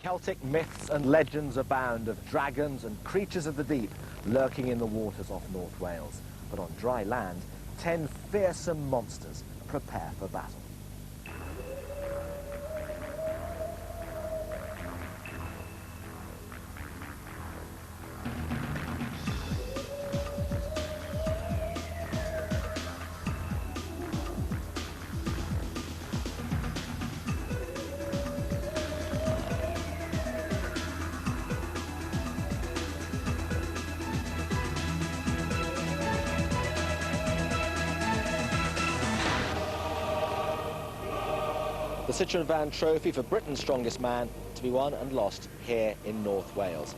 Celtic myths and legends abound of dragons and creatures of the deep lurking in the waters off North Wales. But on dry land, 10 fearsome monsters prepare for battle. The Citroën Van Trophy for Britain's strongest man to be won and lost here in North Wales.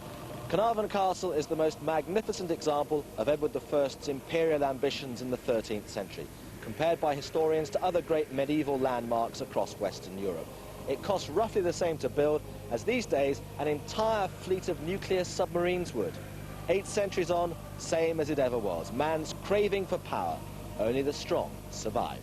Carnarvon Castle is the most magnificent example of Edward I's imperial ambitions in the 13th century, compared by historians to other great medieval landmarks across Western Europe. It costs roughly the same to build as these days an entire fleet of nuclear submarines would. 8 centuries on, same as it ever was. Man's craving for power. Only the strong survive.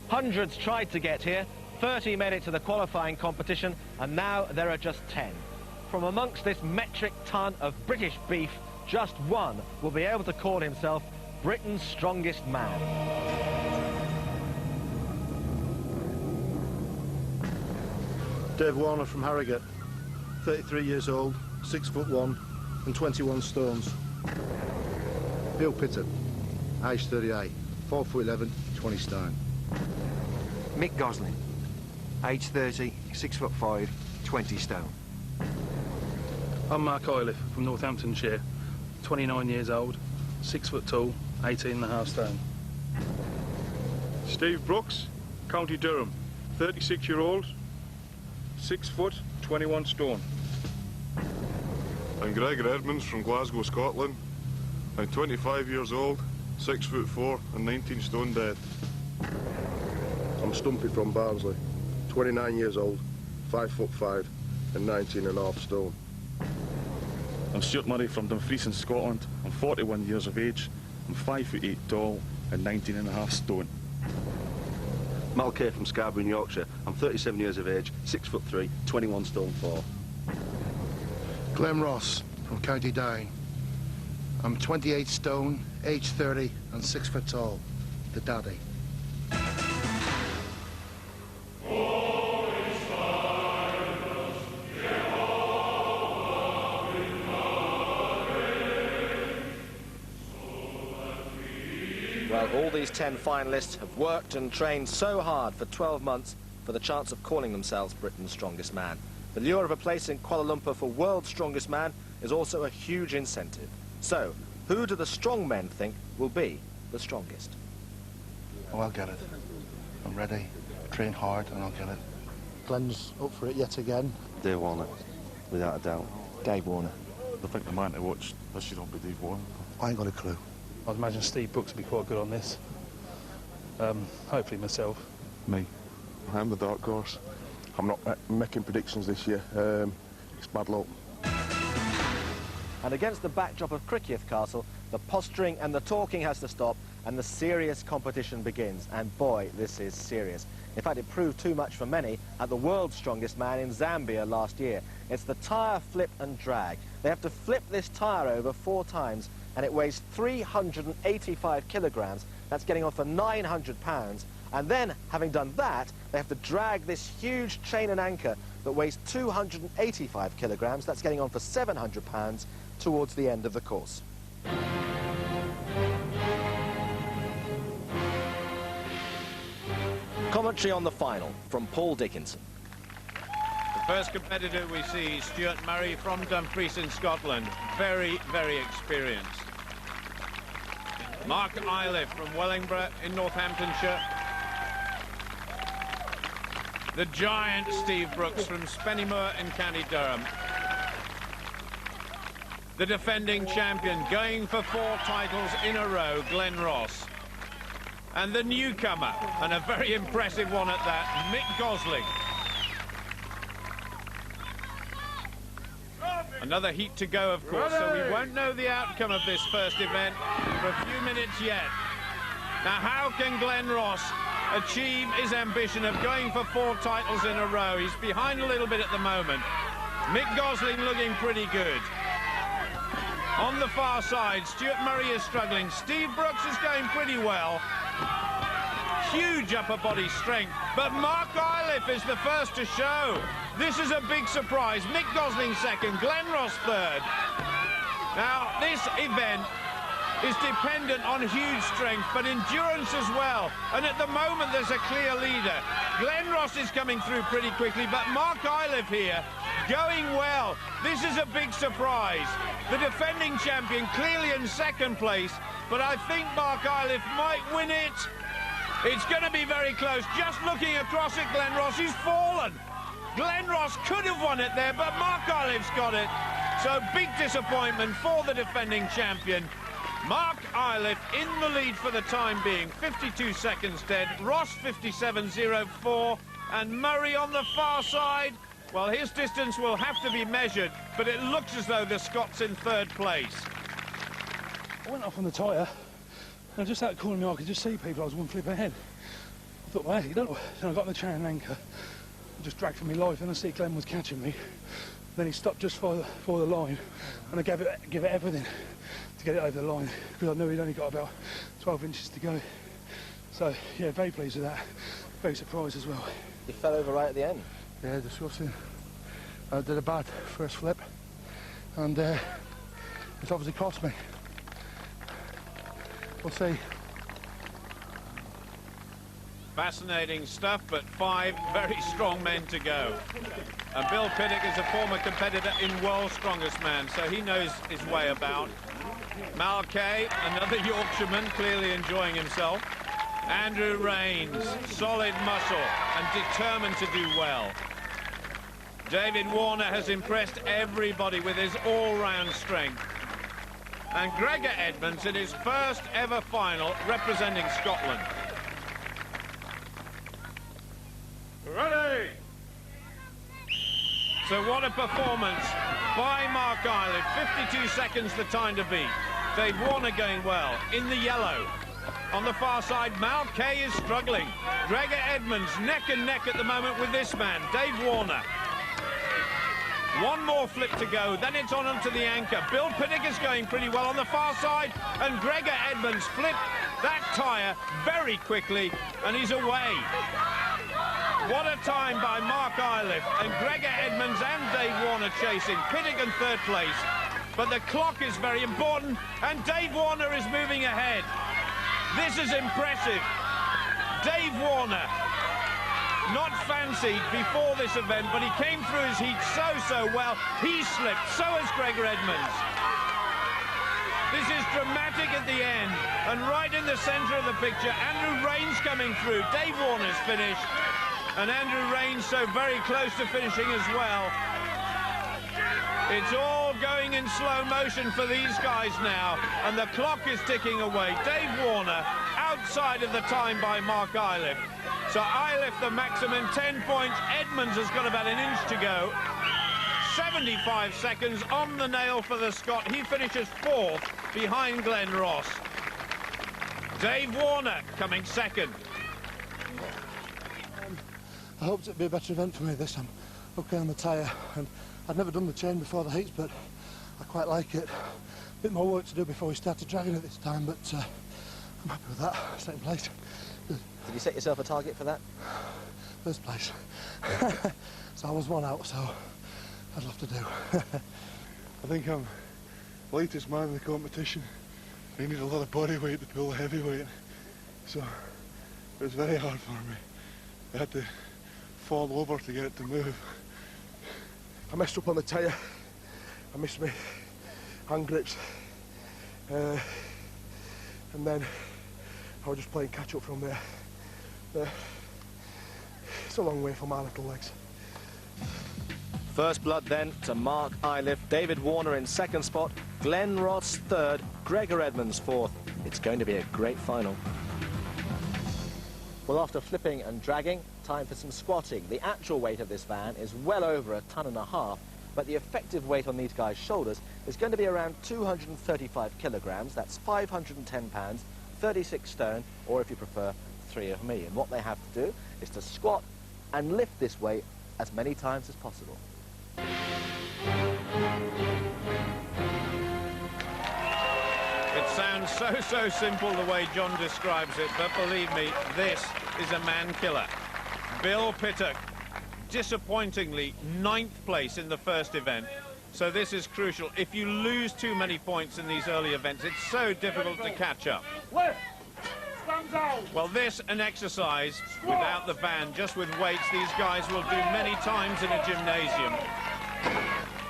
Hundreds tried to get here, 30 made it to the qualifying competition, and now there are just 10. From amongst this metric ton of British beef, just one will be able to call himself Britain's strongest man. Dave Warner from Harrogate, 33 years old, 6'1" and 21 stones. Bill Pitter, age 38, 4'11", 20 stone. Mick Gosling, age 30, 6'5", 20 stone. I'm Mark Iliff from Northamptonshire, 29 years old, 6 foot tall, 18.5 stone. Steve Brooks, County Durham, 36-year-old, 6 foot, 21 stone. I'm Gregor Edmonds from Glasgow, Scotland. I'm 25 years old, 6'4" and 19 stone dead. I'm Stumpy from Barnsley, 29 years old, 5'5" and 19.5 stone. I'm Stuart Murray from Dumfries in Scotland. I'm 41 years of age. I'm 5'8" tall and 19.5 stone. Mal Kay from Scarborough in Yorkshire. I'm 37 years of age, 6'3", 21 stone 4. Glenn Ross from County Down. I'm 28 stone, age 30 and 6 foot tall. The Daddy. Well, all these 10 finalists have worked and trained so hard for 12 months for the chance of calling themselves Britain's strongest man. The lure of a place in Kuala Lumpur for world's strongest man is also a huge incentive. So, who do the strong men think will be the strongest? Oh, I'll get it. I'm ready. Train hard and I'll get it. Glenn's up for it yet again. Dave Warner, without a doubt. Dave Warner. I think the man to watch this should not be Dave Warner. I ain't got a clue. I'd imagine Steve Brooks would be quite good on this. Hopefully myself. Me. I'm the dark horse. I'm not making predictions this year. It's bad luck. And against the backdrop of Criccieth Castle, the posturing and the talking has to stop and the serious competition begins. And boy, this is serious. In fact, it proved too much for many at the world's strongest man in Zambia last year. It's the tyre flip and drag. They have to flip this tyre over 4 times and it weighs 385 kilograms. That's getting on for 900 pounds. And then, having done that, they have to drag this huge chain and anchor that weighs 285 kilograms. That's getting on for 700 pounds towards the end of the course. Commentary on the final from Paul Dickinson. The first competitor we see is Stuart Murray from Dumfries in Scotland. Very, very experienced. Mark Iliff from Wellingborough in Northamptonshire. The giant Steve Brooks from Spennymoor in County Durham. the defending champion, going for 4 titles in a row, Glen Ross. And the newcomer, and a very impressive one at that, Mick Gosling. Another heat to go, of course, so we won't know the outcome of this first event for a few minutes yet. Now, how can Glen Ross achieve his ambition of going for 4 titles in a row? He's behind a little bit at the moment. Mick Gosling looking pretty good. On the far side, Stuart Murray is struggling. Steve Brooks is going pretty well. Huge upper body strength, but Mark Iliff is the first to show. This is a big surprise. Mick Gosling second, Glen Ross third. Now, this event is dependent on huge strength, but endurance as well. And at the moment, there's a clear leader. Glen Ross is coming through pretty quickly, but Mark Iliff here, going well. This is a big surprise. The defending champion clearly in second place, but I think Mark Iliff might win it. It's going to be very close. Just looking across at Glen Ross, he's fallen. Glen Ross could have won it there, but Mark Iliff's got it. So big disappointment for the defending champion. Mark Iliff in the lead for the time being, 52 seconds dead. Ross 57.04, and Murray on the far side. Well, his distance will have to be measured, but it looks as though the Scott's in third place. I went off on the tyre, and just out the corner of my eye, I could just see people. I was one flip ahead. I thought, well, you don't know. Then I got the chain and anchor, I just dragged for my life, and I see Glen was catching me. Then he stopped just for the line, and I gave it everything to get it over the line, because I knew he'd only got about 12 inches to go. So, yeah, very pleased with that. Very surprised as well. He fell over right at the end. Yeah, disgusting. I did a bad first flip, and it's obviously cost me. We'll see. Fascinating stuff, but 5 very strong men to go. And Bill Piddock is a former competitor in World's Strongest Man, so he knows his way about. Mal Kay, another Yorkshireman, clearly enjoying himself. Andrew Rains, solid muscle and determined to do well. David Warner has impressed everybody with his all-round strength. And Gregor Edmonds in his first ever final representing Scotland. Ready! So what a performance by Mark Iliff. 52 seconds the time to beat. Dave Warner going well in the yellow. On the far side, Mal Kay is struggling. Gregor Edmonds neck and neck at the moment with this man, Dave Warner. One more flip to go, then it's on onto the anchor. Bill Piddock is going pretty well on the far side, and Gregor Edmonds flipped that tyre very quickly, and he's away. What a time by Mark Iliff, and Gregor Edmonds and Dave Warner chasing. Piddock in third place, but the clock is very important, and Dave Warner is moving ahead. This is impressive. Dave Warner, not fancied before this event, but he came through his heat so well. He slipped, so has Gregor Edmonds. This is dramatic at the end, and right in the centre of the picture, Andrew Rains coming through. Dave Warner's finished, and Andrew Rains so very close to finishing as well. It's all going in slow motion for these guys now, and the clock is ticking away. Dave Warner outside of the time by Mark Iliff. So Iliff the maximum, 10 points. Edmonds has got about an inch to go. 75 seconds on the nail for the Scot. He finishes fourth behind Glen Ross. Dave Warner coming second. I hoped it'd be a better event for me this time. Okay on the tyre, and I'd never done the chain before the heats, but I quite like it. A bit more work to do before we started dragging it this time, but I'm happy with that. Second place. Did you set yourself a target for that? First place. So I was one out, so I'd love to do. I think I'm the latest man in the competition. I need a lot of body weight to pull the heavyweight, so it was very hard for me. I had to fall over to get it to move. I messed up on the tyre. I missed my hand grips. And then I was just playing catch up from there. It's a long way for my little legs. First blood then to Mark Iliff. David Warner in second spot. Glenn Ross third, Gregor Edmonds fourth. It's going to be a great final. Well, after flipping and dragging, time for some squatting. The actual weight of this van is well over 1.5 tons, but the effective weight on these guys' shoulders is going to be around 235 kilograms. That's 510 pounds, 36 stone, or if you prefer, 3 of me. And what they have to do is to squat and lift this weight as many times as possible. It sounds so simple the way John describes it, but believe me, this is a man killer. Bill Pittock, disappointingly 9th place in the first event. So this is crucial. If you lose too many points in these early events, it's so difficult to catch up. Well, this, an exercise without the van, just with weights, these guys will do many times in a gymnasium.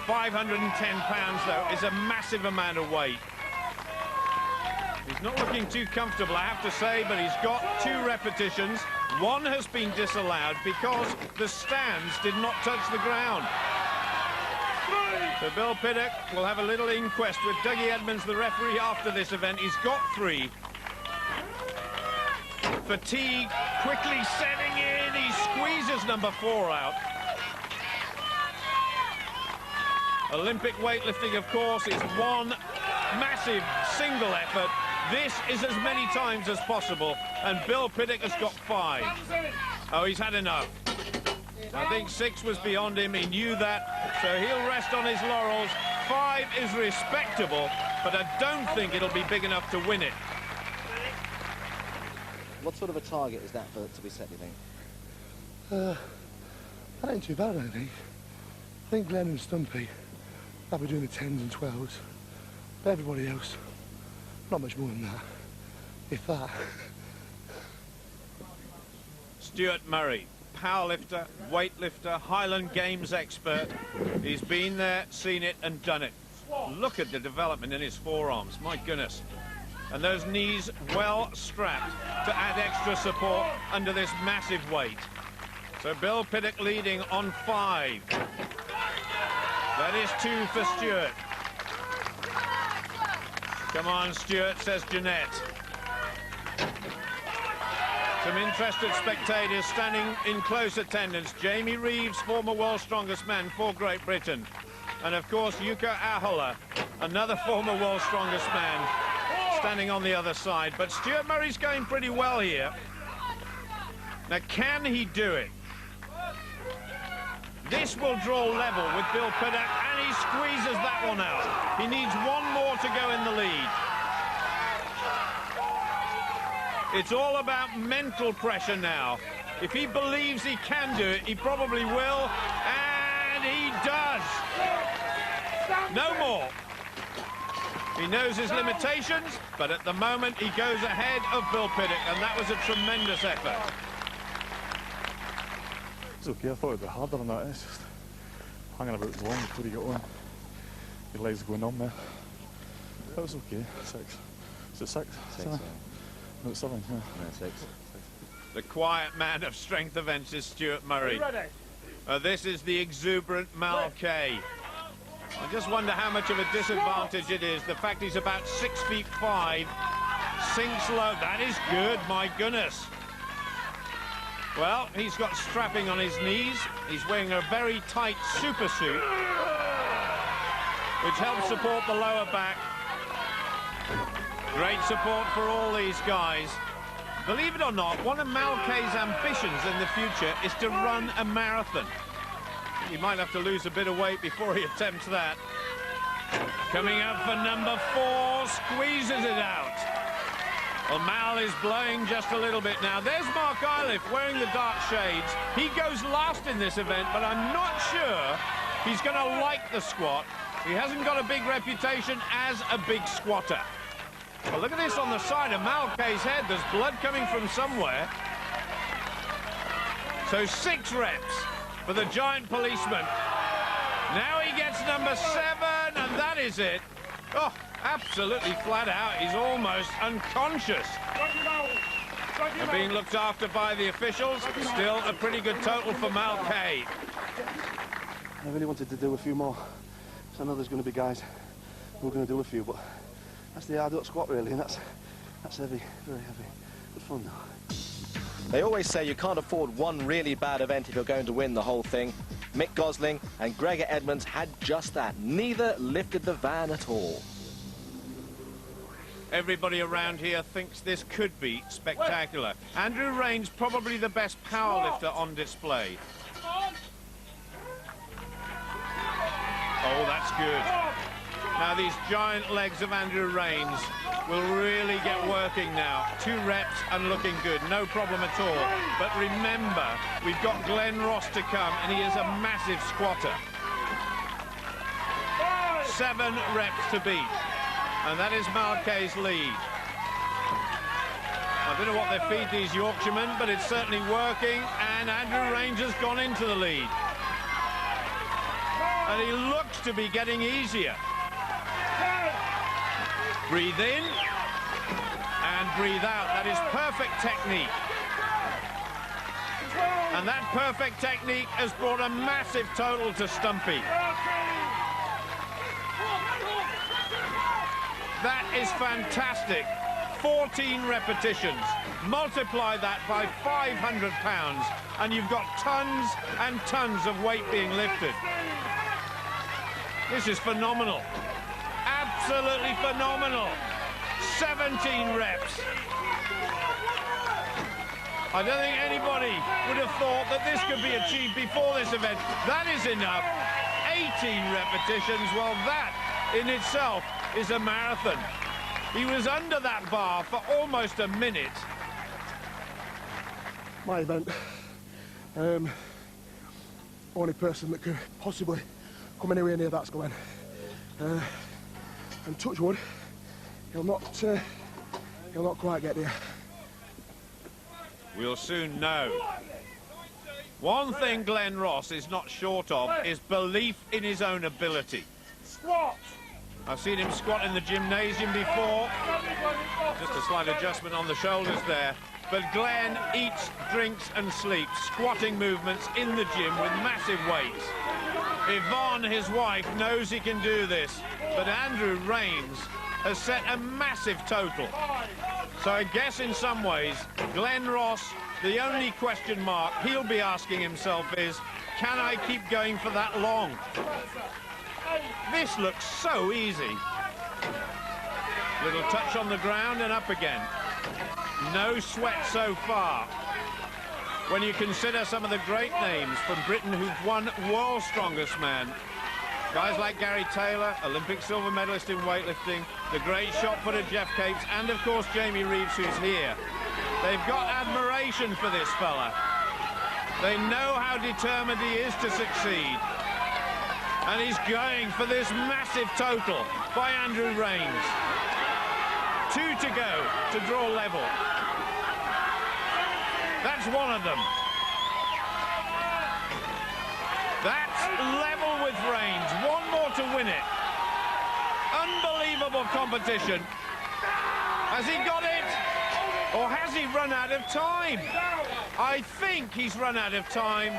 510 pounds, though, is a massive amount of weight. He's not looking too comfortable, I have to say, but he's got 2 repetitions. One has been disallowed because the stands did not touch the ground. So Bill Pittock will have a little inquest with Dougie Edmonds, the referee, after this event. He's got 3. Fatigue quickly setting in. He squeezes number 4 out. Olympic weightlifting, of course, is one massive single effort. This is as many times as possible, and Bill Pittock has got 5. Oh, he's had enough. I think 6 was beyond him, he knew that, so he'll rest on his laurels. 5 is respectable, but I don't think it'll be big enough to win it. What sort of a target is that to be set, do you think? That ain't too bad, I think. I think Glenn and Stumpy, they'll be doing the 10s and 12s. But everybody else, not much more than that, if that. Stuart Murray, powerlifter, weightlifter, Highland Games expert. He's been there, seen it and done it. Look at the development in his forearms, my goodness. And those knees well strapped to add extra support under this massive weight. So Bill Pittock leading on 5. That is 2 for Stuart. Come on, Stuart, says Jeanette. Some interested spectators standing in close attendance. Jamie Reeves, former world's strongest man for Great Britain. And of course, Yuka Ahola, another former world's strongest man, standing on the other side. But Stuart Murray's going pretty well here. Now, can he do it? This will draw level with Bill Pittock, and he squeezes that one out. He needs 1 more to go in the lead. It's all about mental pressure now. If he believes he can do it, he probably will, and he does. No more. He knows his limitations, but at the moment he goes ahead of Bill Pittock, and that was a tremendous effort. It's okay, I thought it'd be harder than that. It's just hanging about long before you get on. Your legs going on there. That was okay. 6. Is it 6? 6, yeah. No, it's 7, yeah. No, 6. The quiet man of strength events is Stuart Murray. This is the exuberant Mal Kay. I just wonder how much of a disadvantage it is. The fact he's about 6'5", sinks low. That is good, my goodness. Well, he's got strapping on his knees. He's wearing a very tight super suit, which helps support the lower back. Great support for all these guys. Believe it or not, one of Mal Kay's ambitions in the future is to run a marathon. He might have to lose a bit of weight before he attempts that. Coming up for number 4, squeezes it out. Well, Mal is blowing just a little bit now. There's Mark Iliff wearing the dark shades. He goes last in this event, but I'm not sure he's going to like the squat. He hasn't got a big reputation as a big squatter. Well, look at this on the side of Mal Kay's head. There's blood coming from somewhere. So 6 reps for the giant policeman. Now he gets number 7, and that is it. Oh, absolutely flat out. He's almost unconscious. And being looked after by the officials. Still a pretty good total for Mal Kay. I really wanted to do a few more. So I know there's going to be guys we're going to do a few, but that's the hard squat really, and that's heavy, very heavy. Good fun though. They always say you can't afford one really bad event if you're going to win the whole thing. Mick Gosling and Gregor Edmonds had just that. Neither lifted the van at all. Everybody around here thinks this could be spectacular. Andrew Rains probably the best powerlifter on display. Oh, that's good. Now these giant legs of Andrew Rains will really get working now. 2 reps and looking good, no problem at all. But remember, we've got Glenn Ross to come, and he is a massive squatter. 7 reps to beat, and that is Malkay's lead. I don't know what they feed these Yorkshiremen, but it's certainly working, and Andrew Rains has gone into the lead. And he looks to be getting easier. Breathe in and breathe out. That is perfect technique. And that perfect technique has brought a massive total to Stumpy. That is fantastic. 14 repetitions. Multiply that by 500 pounds and you've got tons and tons of weight being lifted. This is phenomenal. Absolutely phenomenal. 17 reps. I don't think anybody would have thought that this could be achieved before this event. That is enough. 18 repetitions. Well, that in itself is a marathon. He was under that bar for almost a minute. My event. Only person that could possibly come anywhere near that's Glenn. And touch wood, he'll not quite get there. We'll soon know. One thing Glenn Ross is not short of is belief in his own ability. Squat! I've seen him squat in the gymnasium before. Just a slight adjustment on the shoulders there. But Glenn eats, drinks and sleeps squatting movements in the gym with massive weights. Yvonne, his wife, knows he can do this, but Andrew Rains has set a massive total. So I guess in some ways, Glenn Ross, the only question mark he'll be asking himself is, can I keep going for that long? This looks so easy. Little touch on the ground and up again. No sweat so far. When you consider some of the great names from Britain who've won World's Strongest Man, guys like Gary Taylor, Olympic silver medalist in weightlifting, the great shot-putter Jeff Capes, and of course Jamie Reeves, who's here. They've got admiration for this fella. They know how determined he is to succeed. And he's going for this massive total by Andrew Rains. 2 to go to draw level. That's one of them. That's level with Rains. One more to win it. Unbelievable competition. Has he got it? Or has he run out of time? I think he's run out of time.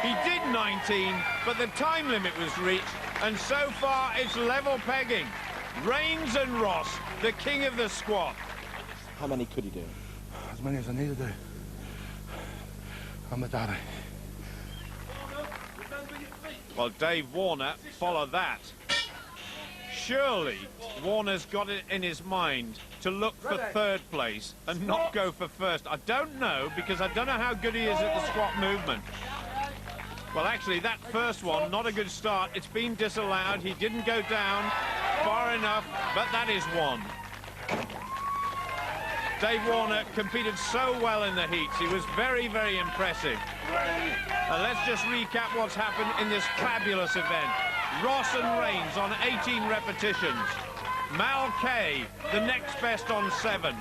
He did 19, but the time limit was reached, and so far it's level pegging. Rains and Ross, the king of the squat. How many could he do? As many as I need to do. I'm the daddy. Well, Dave Warner, follow that. Surely Warner's got it in his mind to look for 3rd place and not go for 1st. I don't know, because I don't know how good he is at the squat movement. Well, actually, that first one, not a good start. It's been disallowed. He didn't go down far enough, but that is one. Dave Warner competed so well in the heats. He was very, very impressive. Let's just recap what's happened in this fabulous event. Ross and Rains on 18 repetitions. Malkay, the next best on 7.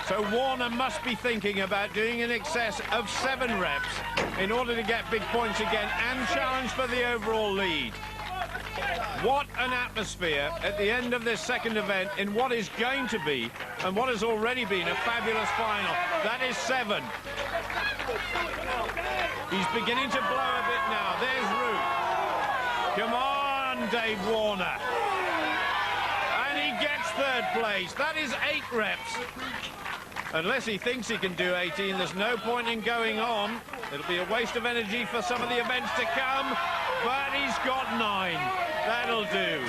So Warner must be thinking about doing in excess of 7 reps in order to get big points again and challenge for the overall lead. What an atmosphere at the end of this second event in what is going to be, and what has already been, a fabulous final. That is 7. He's beginning to blow a bit now. There's Root. Come on, from Dave Warner. And he gets third place. That is 8 reps. Unless he thinks he can do 18, there's no point in going on. It'll be a waste of energy for some of the events to come, but he's got 9. That'll do.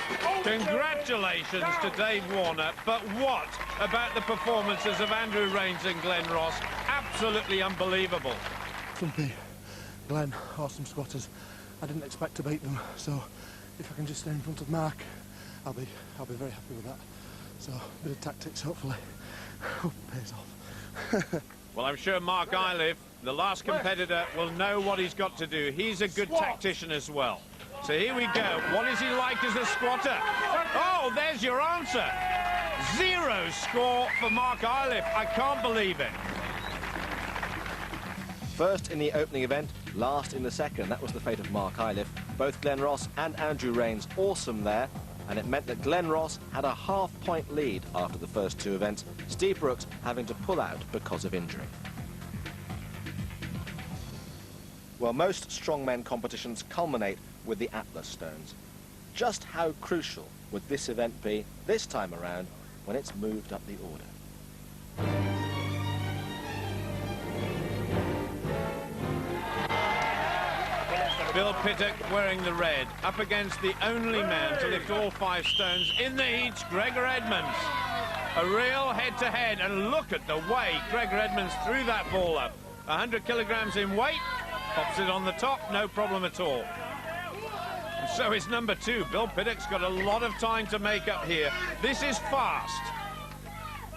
Congratulations to Dave Warner, but what about the performances of Andrew Rains and Glen Ross? Absolutely unbelievable. Stumpy, Glenn, awesome squatters. I didn't expect to beat them, so if I can just stay in front of Mark, I'll be very happy with that. So a bit of tactics, hopefully. Hope it pays off. Well, I'm sure Mark Iliff, the last competitor, will know what he's got to do. He's a good tactician as well. So here we go. What is he like as a squatter? Oh, there's your answer. 0 score for Mark Iliff. I can't believe it. First in the opening event, last in the second. That was the fate of Mark Iliff. Both Glen Ross and Andrew Rains awesome there. And it meant that Glen Ross had a half-point lead after the first 2 events, Steve Brooks having to pull out because of injury. Well, most strongmen competitions culminate with the Atlas stones. Just how crucial would this event be this time around when it's moved up the order? Bill Pittock wearing the red, up against the only man to lift all 5 stones in the heats, Gregor Edmonds. A real head-to-head, and look at the way Gregor Edmonds threw that ball up. 100 kilograms in weight, pops it on the top, no problem at all. And so is number 2. Bill Pittock's got a lot of time to make up here. This is fast.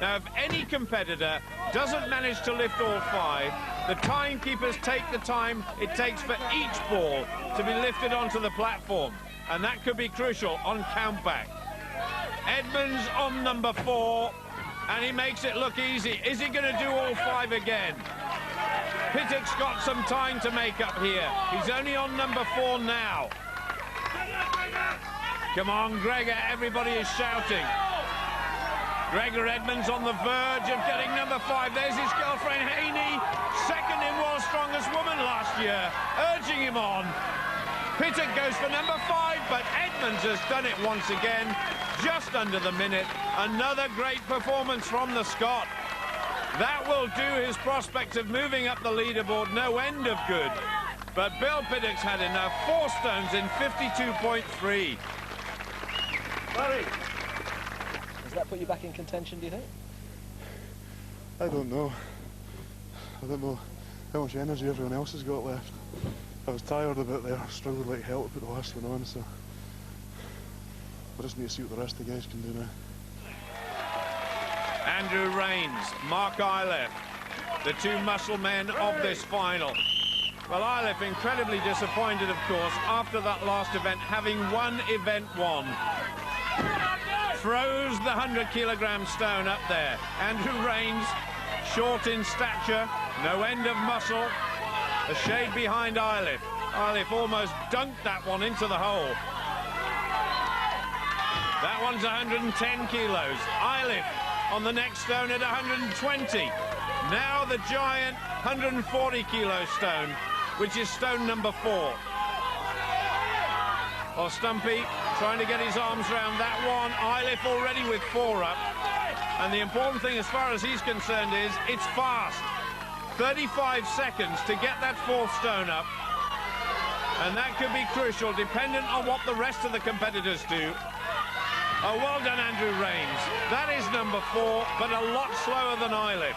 Now, if any competitor doesn't manage to lift all 5, the timekeepers take the time it takes for each ball to be lifted onto the platform. And that could be crucial on countback. Edmonds on number 4, and he makes it look easy. Is he going to do all 5 again? Pittock's got some time to make up here. He's only on number 4 now. Come on, Gregor, everybody is shouting. Gregor Edmonds on the verge of getting number 5. There's his girlfriend, Haney, second in World's Strongest Woman last year, urging him on. Pittock goes for number 5, but Edmonds has done it once again, just under the minute. Another great performance from the Scot. That will do his prospect of moving up the leaderboard no end of good. But Bill Pittock's had enough. 4 stones in 52.3. Larry! Does that put you back in contention, do you think? I don't know. I don't know how much energy everyone else has got left. I was tired a bit there, struggled like hell to put the last one on, so I just need to see what the rest of the guys can do now. Andrew Rains, Mark Iliff, the 2 muscle men of this final. Well, Iliff incredibly disappointed, of course, after that last event, having won event 1. Throws the 100-kilogram stone up there. Andrew Rains, short in stature, no end of muscle, a shade behind Iliff. Iliff almost dunked that one into the hole. That one's 110 kilos. Iliff on the next stone at 120. Now the giant 140-kilo stone, which is stone number 4. Or Stumpy trying to get his arms around that one. Iliff already with 4 up. And the important thing as far as he's concerned is it's fast. 35 seconds to get that 4th stone up. And that could be crucial, dependent on what the rest of the competitors do. Oh, well done, Andrew Rains. That is number 4, but a lot slower than Iliff.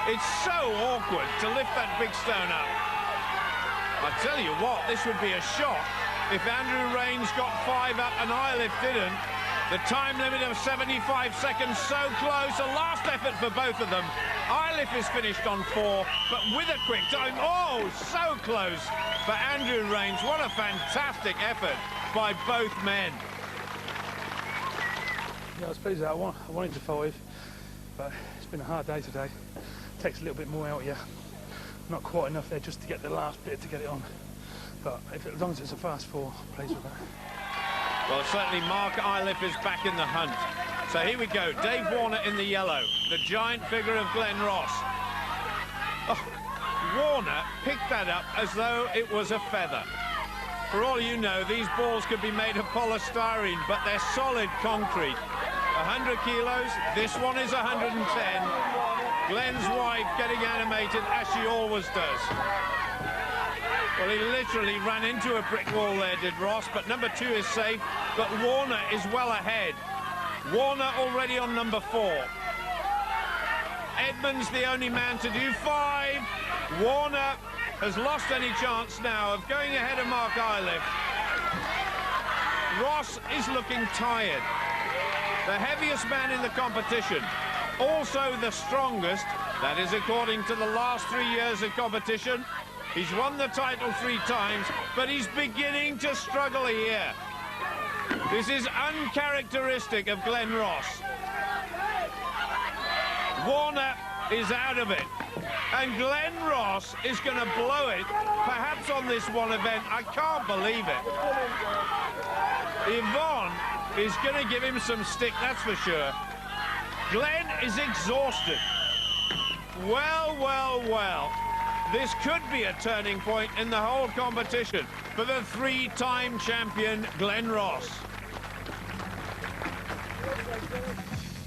It's so awkward to lift that big stone up. I tell you what, this would be a shock if Andrew Rains got 5 up and Iliff didn't. The time limit of 75 seconds, so close. A last effort for both of them. Iliff is finished on 4, but with a quick time. Oh, so close for Andrew Rains. What a fantastic effort by both men. Yeah, I was pleased that I wanted to 5, but it's been a hard day today. Takes a little bit more out of you. Not quite enough there just to get the last bit to get it on. But as long as it's a fast 4, I'm pleased with that. Well, certainly Mark Iliff is back in the hunt. So here we go. Dave Warner in the yellow. The giant figure of Glen Ross. Oh, Warner picked that up as though it was a feather. For all you know, these balls could be made of polystyrene, but they're solid concrete. 100 kilos, this one is 110. Glenn's wife getting animated, as she always does. Well, he literally ran into a brick wall there, did Ross, but number 2 is safe, but Warner is well ahead. Warner already on number 4. Edmonds the only man to do 5. Warner has lost any chance now of going ahead of Mark Iliff. Ross is looking tired. The heaviest man in the competition, also the strongest, that is according to the last 3 years of competition. He's won the title 3 times, but he's beginning to struggle here. This is uncharacteristic of Glen Ross. Warner is out of it, and Glen Ross is going to blow it, perhaps on this one event. I can't believe it. Yvonne is going to give him some stick, that's for sure. Glen is exhausted. Well, well, well. This could be a turning point in the whole competition for the 3-time champion, Glen Ross.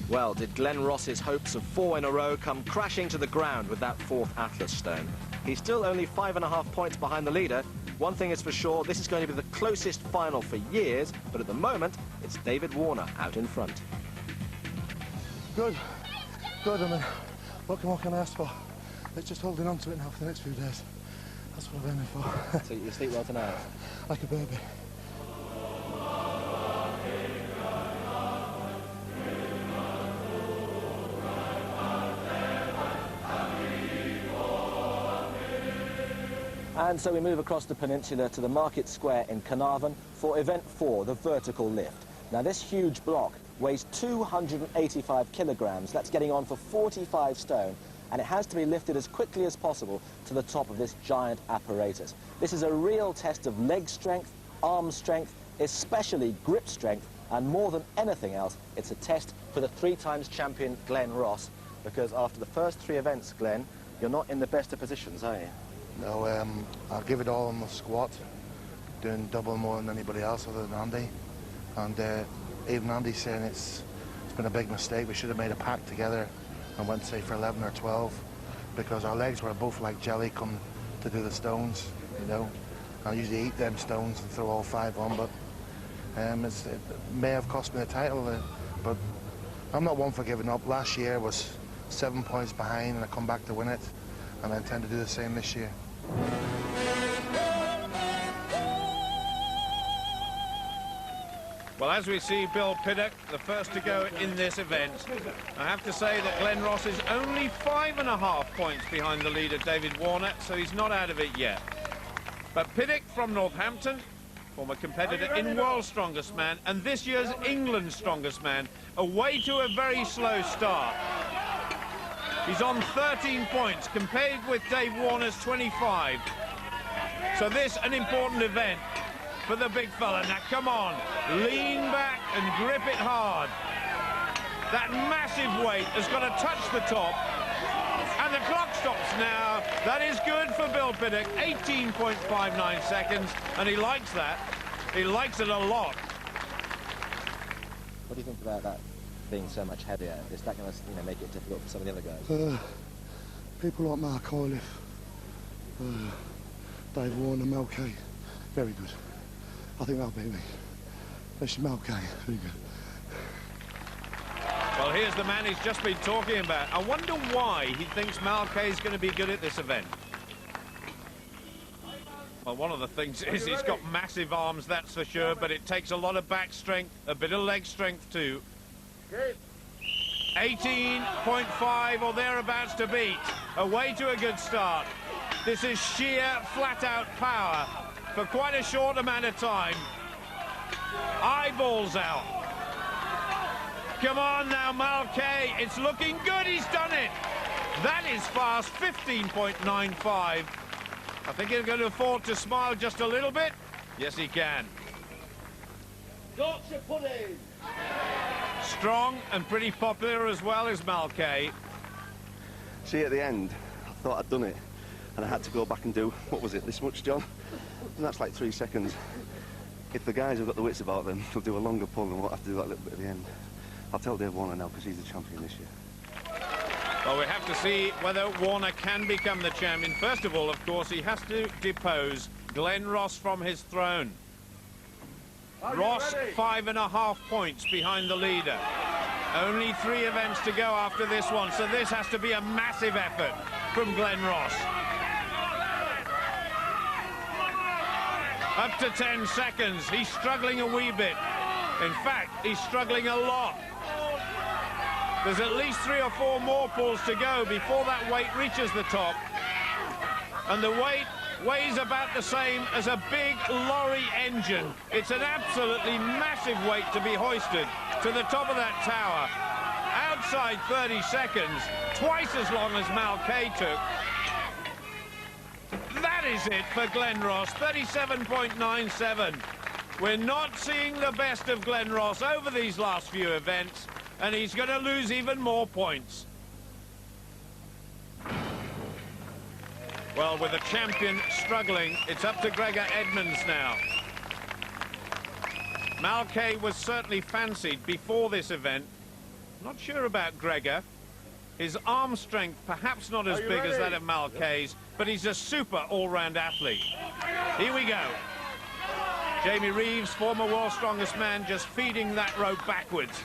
Well, did Glen Ross's hopes of 4 in a row come crashing to the ground with that 4th Atlas stone? He's still only 5.5 points behind the leader. One thing is for sure, this is going to be the closest final for years, but at the moment, it's David Warner out in front. Good. Good, I mean, what can I ask for? It's just holding on to it now for the next few days. That's what I'm aiming for. So you sleep well tonight? Like a baby. And so we move across the peninsula to the Market Square in Carnarvon for event 4, the vertical lift. Now this huge block weighs 285 kilograms. That's getting on for 45 stone. And it has to be lifted as quickly as possible to the top of this giant apparatus. This is a real test of leg strength, arm strength, especially grip strength, and more than anything else, it's a test for the 3-times champion Glen Ross, because after the first 3 events, Glen, you're not in the best of positions, are you? No, I'll give it all on the squat, doing double more than anybody else other than Andy. And even Andy's saying it's been a big mistake. We should have made a pact together and went, say, for 11 or 12, because our legs were both like jelly come to do the stones, you know. I usually eat them stones and throw all 5 on, but it may have cost me the title, but I'm not one for giving up. Last year was 7 points behind and I come back to win it, and I intend to do the same this year. Well, as we see Bill Piddock, the first to go in this event, I have to say that Glen Ross is only 5.5 points behind the leader, David Warner, so he's not out of it yet. But Piddock from Northampton, former competitor in World's Strongest Man, and this year's England's Strongest Man, away to a very slow start. He's on 13 points, compared with Dave Warner's 25. So this, an important event for the big fella. Now, come on, lean back and grip it hard. That massive weight has got to touch the top, and the clock stops now. That is good for Bill Piddock, 18.59 seconds, and he likes that. He likes it a lot. What do you think about that being so much heavier? Is that going to make it difficult for some of the other guys? People like Mark Iliff, Dave Warner, Mel Kay, very good. I think they'll beat me. Especially Mel Kay, very good. Well, here's the man he's just been talking about. I wonder why he thinks Mal Kay is going to be good at this event. Well, one of the things is he's got massive arms, that's for sure, but it takes a lot of back strength, a bit of leg strength too. 18.5 or thereabouts to beat. Away to a good start. This is sheer, flat-out power for quite a short amount of time. Eyeballs out. Come on now, Mal Kay. It's looking good. He's done it. That is fast. 15.95. I think he's going to afford to smile just a little bit. Yes, he can. Yorkshire pudding. Strong and pretty popular as well as Mal Kay. See, at the end, I thought I'd done it, and I had to go back and do, what was it, this much, John? And that's like 3 seconds. If the guys have got the wits about them, they'll do a longer pull and we'll have to do that little bit at the end. I'll tell Dave Warner now because he's the champion this year. Well, we have to see whether Warner can become the champion. First of all, of course, he has to depose Glenn Ross from his throne. Ross, 5.5 points behind the leader. Only 3 events to go after this one, so this has to be a massive effort from Glenn Ross. Up to 10 seconds. He's struggling a wee bit. In fact, he's struggling a lot. There's at least 3 or 4 more pulls to go before that weight reaches the top. And the weight weighs about the same as a big lorry engine. It's an absolutely massive weight to be hoisted to the top of that tower. Outside 30 seconds, twice as long as Mal Kay took. That is it for Glenn Ross, 37.97. We're not seeing the best of Glenn Ross over these last few events, and he's going to lose even more points. Well, with the champion struggling, it's up to Gregor Edmonds now. Mal Kay was certainly fancied before this event. Not sure about Gregor. His arm strength perhaps not as big as that of Mal Kay's, but he's a super all-round athlete. Here we go. Jamie Reeves, former world's strongest man, just feeding that rope backwards.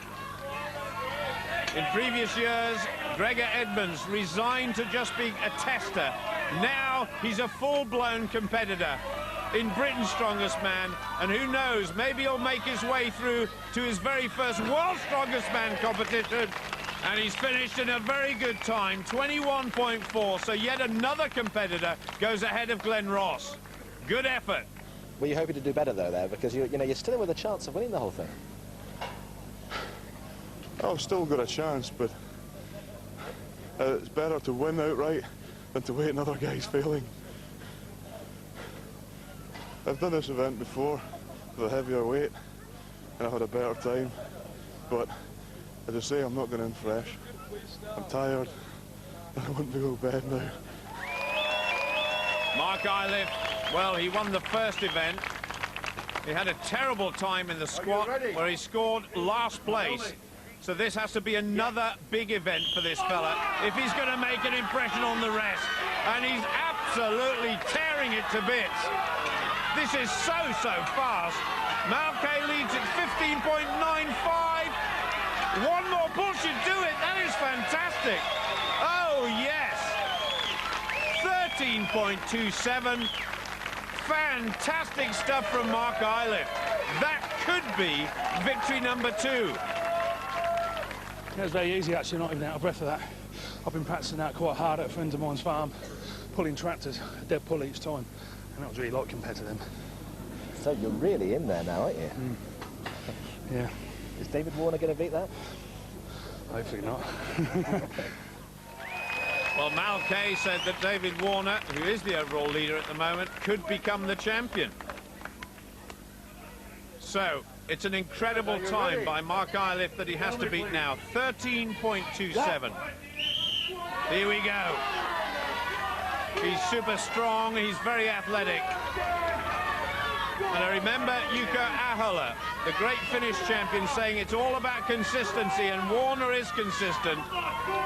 In previous years, Gregor Edmonds resigned to just being a tester. Now he's a full-blown competitor in Britain's strongest man, and who knows, maybe he'll make his way through to his very first world's strongest man competition. And he's finished in a very good time, 21.4, so yet another competitor goes ahead of Glenn Ross. Good effort. Were you hoping to do better, though, there? Because, you know, you're still in with a chance of winning the whole thing. I've still got a chance, but it's better to win outright than to wait another guy's failing. I've done this event before with a heavier weight, and I had a better time, but as I say, I'm not going in fresh. I'm tired, and I want to go to bed now. Mark Iliff, well, he won the first event. He had a terrible time in the squat where he scored last place. So this has to be another big event for this fella if he's going to make an impression on the rest. And he's absolutely tearing it to bits. This is so fast. Mal Kay leads at 15.95. One more pull should do it. That is fantastic. Oh, yes. 13.27. Fantastic stuff from Mark Iliff. That could be victory number 2. It was very easy, actually, not even out of breath for that. I've been practicing that quite hard at a friend of mine's farm, pulling tractors, a dead pull each time, and that was really like compared to them. So you're really in there now, aren't you? Yeah. Is David Warner going to beat that? Hopefully not. Well, Mal Kay said that David Warner, who is the overall leader at the moment, could become the champion. So, it's an incredible time by Mark Iliff that he has to beat now. 13.27. Here we go. He's super strong, he's very athletic. And I remember Jukka Ahola, the great Finnish champion, saying it's all about consistency, and Warner is consistent.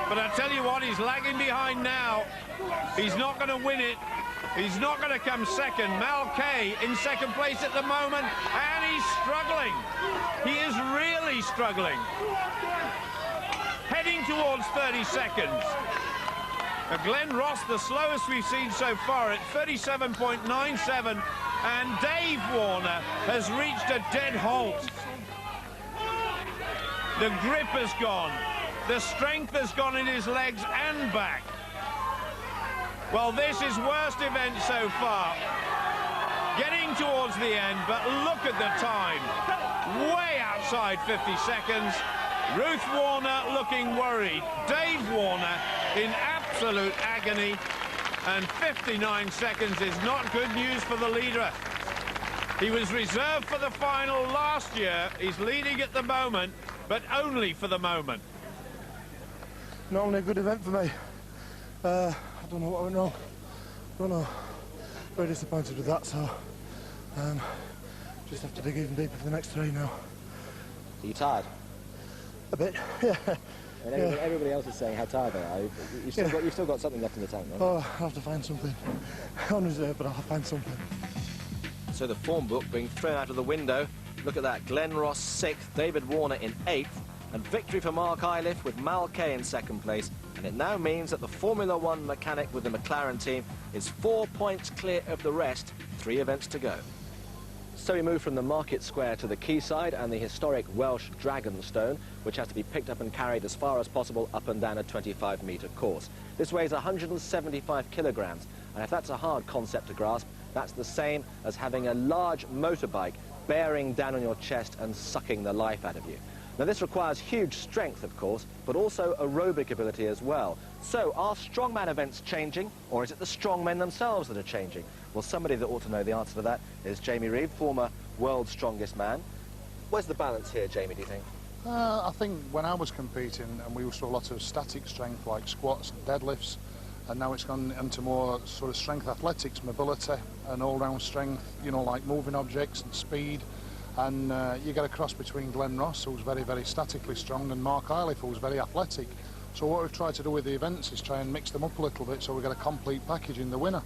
But I tell you what, he's lagging behind now. He's not going to win it. He's not going to come second. Mal Kay in second place at the moment, and he's struggling. He is really struggling. Heading towards 30 seconds. Now, Glenn Ross, the slowest we've seen so far, at 37.97, and Dave Warner has reached a dead halt. The grip has gone. The strength has gone in his legs and back. Well, this is worst event so far. Getting towards the end, but look at the time. Way outside 50 seconds. Ruth Warner looking worried. Dave Warner in absolute agony. And 59 seconds is not good news for the leader. He was reserved for the final last year. He's leading at the moment, but only for the moment. Not only a good event for me. I don't know what went wrong. Don't know. very disappointed with that, so just have to dig even deeper for the next 3 now. Are you tired? A bit, yeah. And everybody else is saying how tired they are. You've still got something left in the tank, right? Oh, I'll have to find something. On reserve, but I'll have to find something. So the form book being thrown out of the window. Look at that. Glenn Ross 6th, David Warner in 8th, and victory for Mark Iliff with Mal Kay in 2nd place. And it now means that the Formula One mechanic with the McLaren team is 4 points clear of the rest, 3 events to go. So we move from the Market Square to the quayside and the historic Welsh Dragonstone, which has to be picked up and carried as far as possible up and down a 25-metre course. This weighs 175 kilograms, and if that's a hard concept to grasp, that's the same as having a large motorbike bearing down on your chest and sucking the life out of you. Now, this requires huge strength, of course, but also aerobic ability as well. So, are strongman events changing, or is it the strongmen themselves that are changing? Well, somebody that ought to know the answer to that is Jamie Reid, former world's strongest man. Where's the balance here, Jamie, do you think? I think when I was competing, and we used to do a lot of static strength like squats and deadlifts, and now it's gone into more sort of strength athletics, mobility and all-round strength, you know, like moving objects and speed. And you get a cross between Glenn Ross, who's very, very statically strong, and Mark Iliff, who's very athletic. So what we've tried to do with the events is try and mix them up a little bit so we get a complete package in the winner.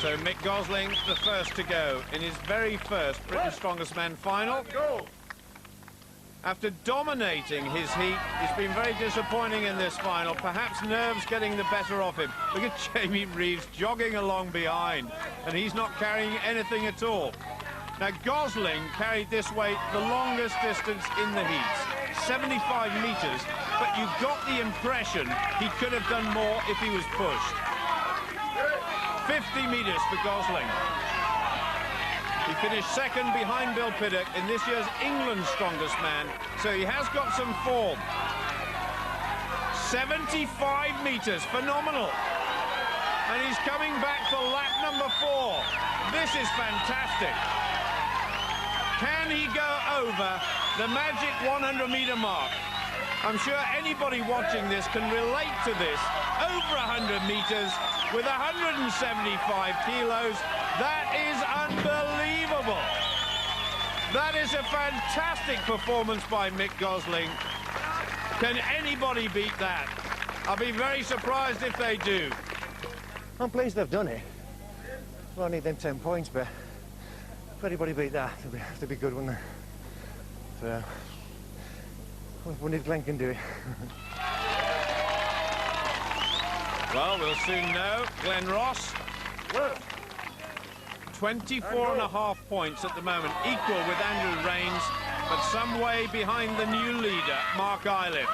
So Mick Gosling, the first to go in his very first Britain's Strongest Man final. After dominating his heat, he's been very disappointing in this final. Perhaps nerves getting the better of him. Look at Jamie Reeves jogging along behind, and he's not carrying anything at all. Now, Gosling carried this weight the longest distance in the heats, 75 metres, but you got the impression he could have done more if he was pushed. 50 metres for Gosling. He finished 2nd behind Bill Piddock in this year's England's Strongest Man, so he has got some form. 75 metres, phenomenal. And he's coming back for lap number 4. This is fantastic. Can he go over the magic 100-metre mark? I'm sure anybody watching this can relate to this. Over 100 metres with 175 kilos. That is unbelievable. That is a fantastic performance by Mick Gosling. Can anybody beat that? I'll be very surprised if they do. I'm pleased they've done it. Well, I need them 10 points, but if anybody beat that, it'd be good, wouldn't it? So, wonder if Glenn can do it. Well, we'll soon know. Glenn Ross, 24.5 points at the moment, equal with Andrew Rains, but some way behind the new leader, Mark Iliff.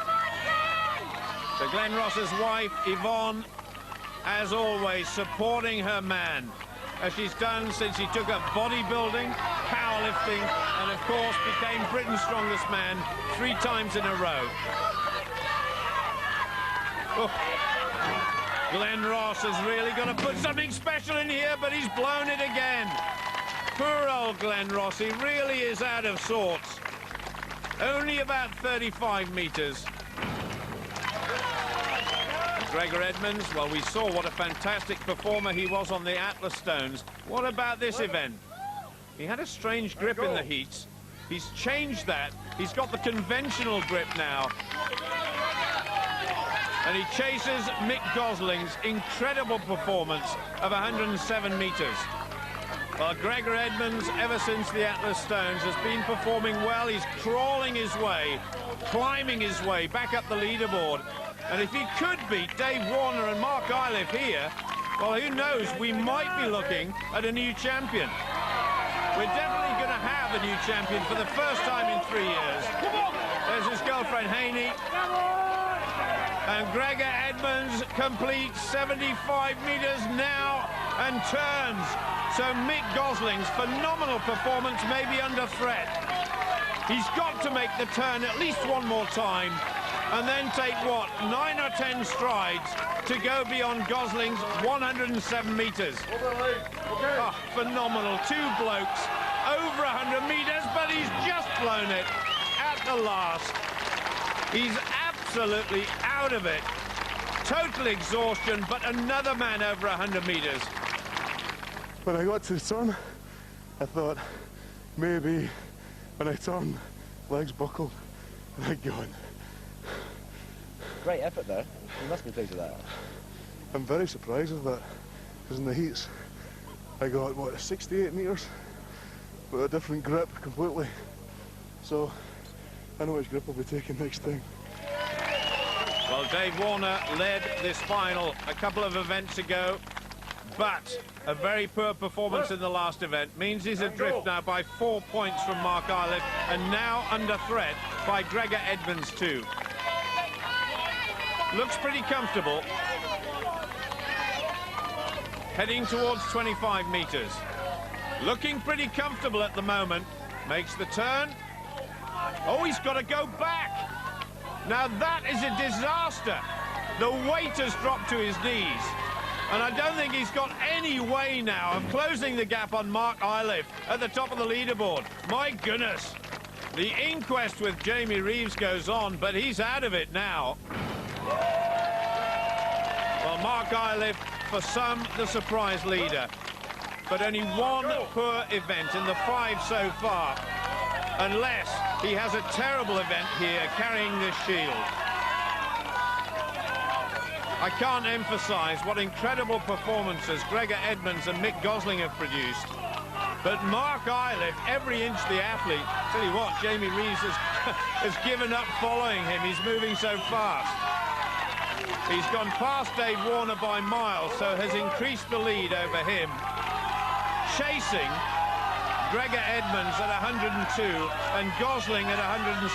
So Glenn Ross's wife, Yvonne, as always, supporting her man, as she's done since he took up bodybuilding, powerlifting, and of course became Britain's Strongest Man 3 times in a row. Oh. Glenn Ross has really got to put something special in here, but he's blown it again. Poor old Glenn Ross, he really is out of sorts. Only about 35 metres. Gregor Edmonds, well, we saw what a fantastic performer he was on the Atlas Stones. What about this event? He had a strange grip in the heats. He's changed that. He's got the conventional grip now. And he chases Mick Gosling's incredible performance of 107 metres. Well, Gregor Edmonds, ever since the Atlas Stones, has been performing well. He's crawling his way, climbing his way back up the leaderboard. And if he could beat Dave Warner and Mark Iliff here, well, who knows? We might be looking at a new champion. We're definitely going to have a new champion for the first time in 3 years. There's his girlfriend, Haney. And Gregor Edmonds completes 75 metres now and turns. So Mick Gosling's phenomenal performance may be under threat. He's got to make the turn at least one more time and then take, what, 9 or 10 strides to go beyond Gosling's 107 metres. Oh, phenomenal. 2 blokes, over 100 metres, but he's just blown it at the last. He's absolutely out of it. Total exhaustion, but another man over 100 metres. When I got to the turn, I thought maybe when I turned, legs buckled, and I'd gone. Great effort, though. You must be pleased with that. I'm very surprised with that, because in the heats, I got, what, 68 metres, with a different grip completely. So, I know which grip I'll be taking next time. Well, Dave Warner led this final a couple of events ago, but a very poor performance in the last event means he's adrift now by 4 points from Mark Iliff, and now under threat by Gregor Edmonds too. Looks pretty comfortable. Heading towards 25 metres. Looking pretty comfortable at the moment. Makes the turn. Oh, he's got to go back. Now that is a disaster. The weight has dropped to his knees. And I don't think he's got any way now of closing the gap on Mark Iliff at the top of the leaderboard. My goodness. The inquest with Jamie Reeves goes on, but he's out of it now. Well, Mark Iliff, for some, the surprise leader. But only one poor event in the 5 so far. Unless he has a terrible event here carrying this shield. I can't emphasise what incredible performances Gregor Edmonds and Mick Gosling have produced. But Mark Iliff, every inch the athlete. Tell you what, Jamie Reeves has given up following him. He's moving so fast. He's gone past Dave Warner by miles, so has increased the lead over him. Chasing Gregor Edmonds at 102 and Gosling at 107.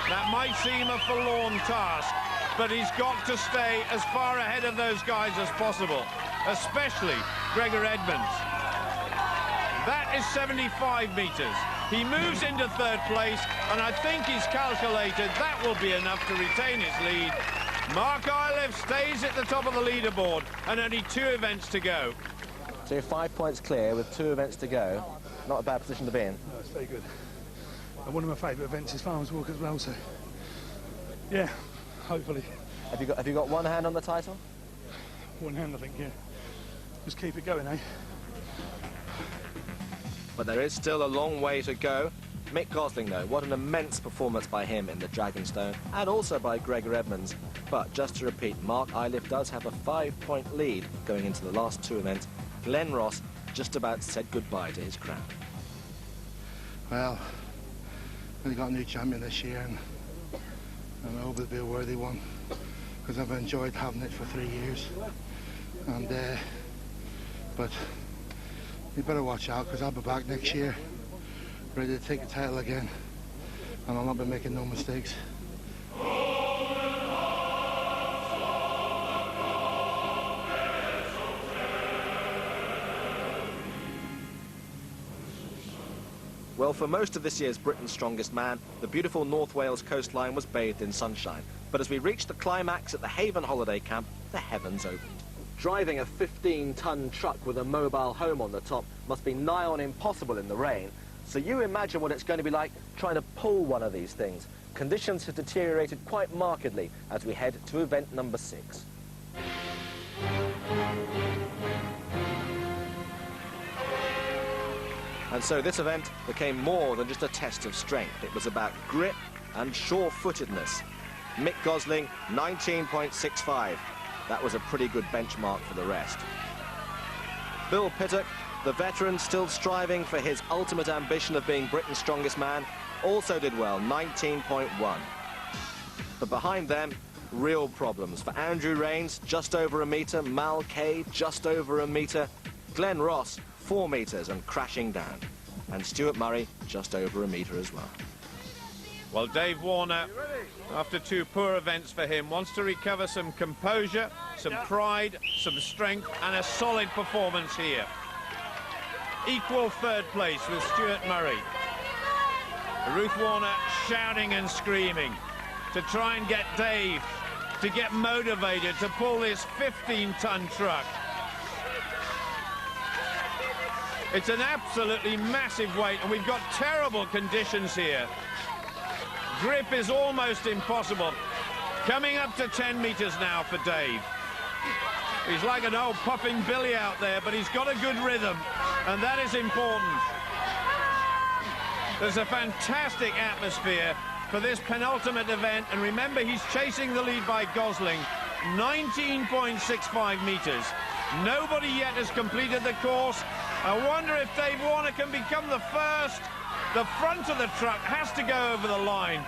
That might seem a forlorn task, but he's got to stay as far ahead of those guys as possible, especially Gregor Edmonds. That is 75 metres. He moves into third place, and I think he's calculated that will be enough to retain his lead. Mark Iliff stays at the top of the leaderboard, and only 2 events to go. So you're 5 points clear with 2 events to go. Not a bad position to be in. No, it's very good. And one of my favourite events is Farmers Walk as well, so yeah, hopefully. Have you got one hand on the title? One hand, I think, yeah. Just keep it going, eh? But there is still a long way to go. Mick Gosling, though, what an immense performance by him in the Dragonstone, and also by Gregor Edmonds. But just to repeat, Mark Iliff does have a 5-point lead going into the last 2 events. Glenn Ross just about said goodbye to his crown. Well, we got a new champion this year, and I hope it'll be a worthy one, because I've enjoyed having it for 3 years. And but you better watch out, because I'll be back next year, ready to take the title again, and I'll not be making no mistakes. Well, for most of this year's Britain's Strongest Man, the beautiful North Wales coastline was bathed in sunshine. But as we reached the climax at the Haven holiday camp, the heavens opened. Driving a 15-ton truck with a mobile home on the top must be nigh on impossible in the rain. So you imagine what it's going to be like trying to pull one of these things. Conditions have deteriorated quite markedly as we head to event number 6. And so this event became more than just a test of strength. It was about grip and sure-footedness. Mick Gosling, 19.65. That was a pretty good benchmark for the rest. Bill Pittock, the veteran still striving for his ultimate ambition of being Britain's Strongest Man, also did well, 19.1. But behind them, real problems. For Andrew Rains, just over a metre. Mal Kay, just over a metre. Glenn Ross, 4 metres and crashing down. And Stuart Murray, just over a metre as well. Well, Dave Warner, after 2 poor events for him, wants to recover some composure, some pride, some strength, and a solid performance here. Equal third place with Stuart Murray. Ruth Warner shouting and screaming to try and get Dave to get motivated to pull this 15-ton truck. It's an absolutely massive weight, and we've got terrible conditions here. Grip is almost impossible. Coming up to 10 metres now for Dave. He's like an old puffing Billy out there, but he's got a good rhythm, and that is important. There's a fantastic atmosphere for this penultimate event, and remember, he's chasing the lead by Gosling, 19.65 metres. Nobody yet has completed the course. I wonder if Dave Warner can become the first. The front of the truck has to go over the line.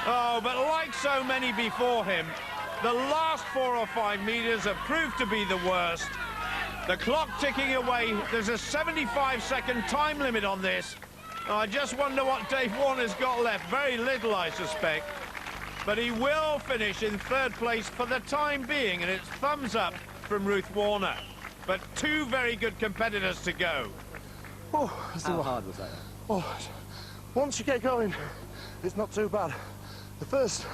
Oh, but like so many before him, the last 4 or 5 metres have proved to be the worst. The clock ticking away. There's a 75-second time limit on this. I just wonder what Dave Warner's got left. Very little, I suspect. But he will finish in 3rd place for the time being, and it's thumbs up from Ruth Warner. But 2 very good competitors to go. Oh, how hard was that? Oh, once you get going, it's not too bad. The first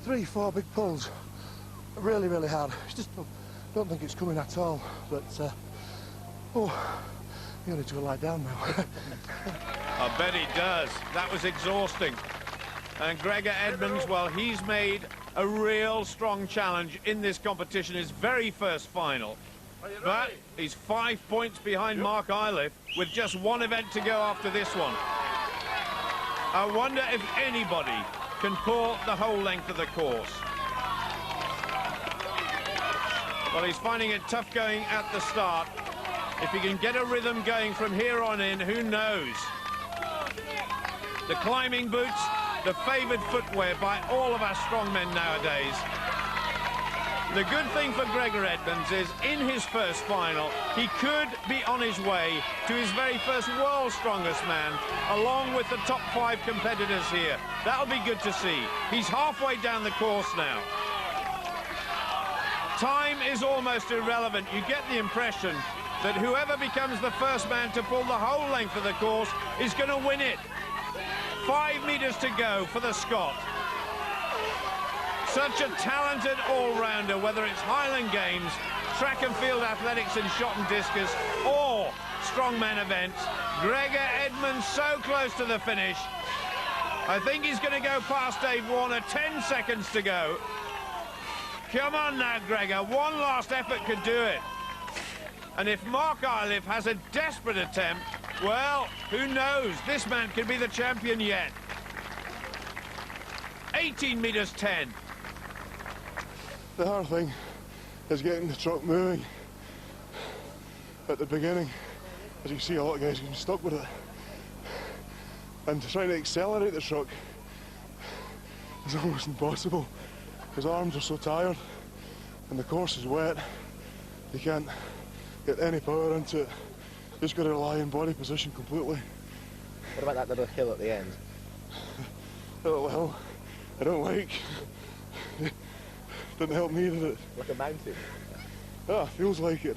3, 4 big pulls are really, really hard. I just don't think it's coming at all. But, oh, you need to lie down now. I bet he does. That was exhausting. And Gregor Edmonds, well, he's made a real strong challenge in this competition, his very first final. But he's 5 points behind Mark Iliff with just 1 event to go after this one. I wonder if anybody can pull the whole length of the course. Well, he's finding it tough going at the start. If he can get a rhythm going from here on in, who knows? The climbing boots, the favoured footwear by all of our strongmen nowadays. The good thing for Gregor Edmonds is, in his first final, he could be on his way to his very first World's Strongest Man, along with the top 5 competitors here. That'll be good to see. He's halfway down the course now. Time is almost irrelevant. You get the impression that whoever becomes the first man to pull the whole length of the course is going to win it. 5 metres to go for the Scot. Such a talented all-rounder, whether it's Highland Games, track and field athletics and shot and discus, or strongman events. Gregor Edmonds so close to the finish. I think he's going to go past Dave Warner. 10 seconds to go. Come on now, Gregor. One last effort could do it. And if Mark Iliff has a desperate attempt, well, who knows? This man could be the champion yet. 18 metres 10. The hard thing is getting the truck moving at the beginning. As you can see, a lot of guys getting stuck with it. And trying to accelerate the truck is almost impossible. His arms are so tired and the course is wet. You can't get any power into it. Just got to rely on body position completely. What about that little hill at the end? That little hill, I don't like. Didn't help me, did it? Like a mountain? Ah, feels like it.